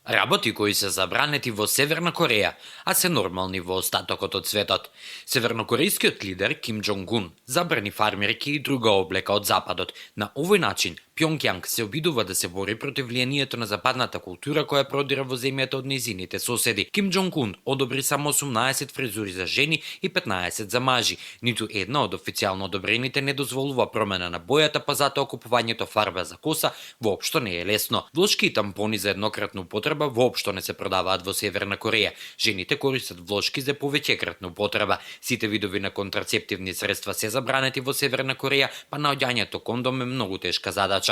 Работи кои се забранети во Северна Кореја, а се нормални во остатокот од светот. Севернокорејскиот лидер Ким Џонг Ун забрани фармерки и друга облека од Западот. На овој начин, Пјонгјанг се обидува да се бори против влијанието на западната култура која продира во земјата од нејзините соседи. Ким Џонг Ун одобри само 18 фризури за жени и 15 за мажи. Ниту една од официјално одобрените не дозволува промена на бојата, па затоа купувањето фарба за коса воопшто не е лесно. Влошки и тампони за еднократна употреба воопшто не се продаваат во Северна Кореја. Жените користат влошки за повеќекратна употреба. Сите видови на контрацептивни средства се забранети во Северна Кореја, па наоѓањето кондом е многу тешка задача.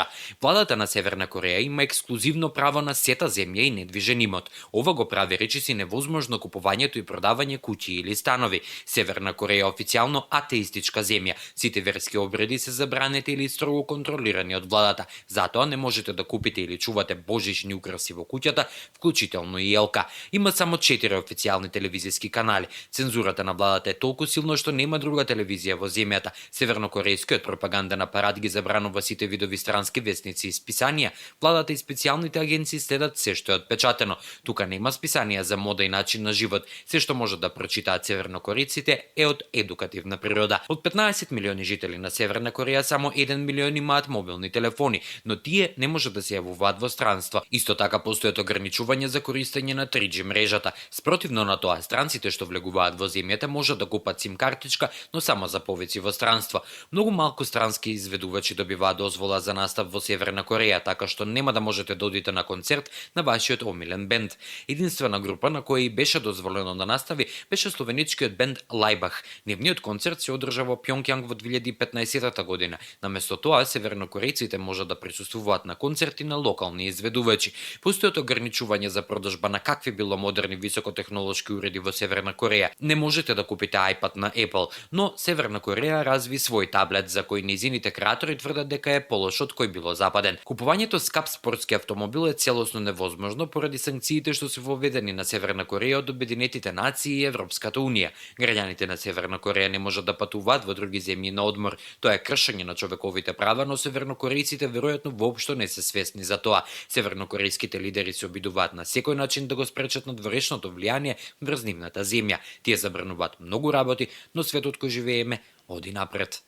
Владата на Северна Кореја има ексклузивно право на сета земја и недвижен имот. Ова го прави речиси невозможно купувањето и продавање куќи или станови. Северна Кореја е официјално атеистичка земја. Сите верски обреди се забранети или строго контролирани од владата. Затоа не можете да купите или чувате божични украси во куќата, вклучително и елка. Има само 4 официјални телевизиски канали. Цензурата на владата е толку силна што нема друга телевизија во земјата. Севернокорејскиот пропаганден апарат ги забранува сите видови странски весници и списанија. Владата и специјалните агенции следат се што е отпечатено. Тука нема списанија за мода и начин на живот. Се што може да прочитаат севернокорејците е од едукативна природа. Од 15 милиони жители на Северна Кореја само 1 милион имаат мобилни телефони, но тие не може да се јавуваат во странство. Исто така постојат ограничувања за користење на 3G мрежата. Спротивно на тоа, странците што влегуваат во земјата можат да купат сим картичка, но само за повици во странство. Многу малку странски изведувачи добиваат дозвола за настап во Северна Кореја, така што нема да можете да одите на концерт на вашиот омилен бенд. Единствена група на која и беше дозволено да настави беше словеничкиот бенд Лајбах. Нивниот концерт се одржа во Пјонгјанг во 2015 година. Наместо тоа, севернокорејците можат да присуствуваат на концерти на локални изведувачи. Постојат ограничувања за продажба на какви било модерни високотехнолошки уреди во Северна Кореја. Не можете да купите iPad на Apple, но Северна Кореја разви свој таблет за кој нејзините креатори тврдат дека е полош од кој било западен. Купувањето скап спортски автомобил е целосно невозможно поради санкциите што се воведени на Северна Кореја од Обединетите нации и Европската унија. Граѓаните на Северна Кореја не можат да патуваат во други земји на одмор. Тоа е кршење на човековите права, но севернокорејците веројатно воопшто не се свесни за тоа. Севернокорејските лидери се обидуваат на секој начин да го спречат надворешното влијание врз нивната земја. Тие забрануваат многу работи, но светот кој живееме оди напред.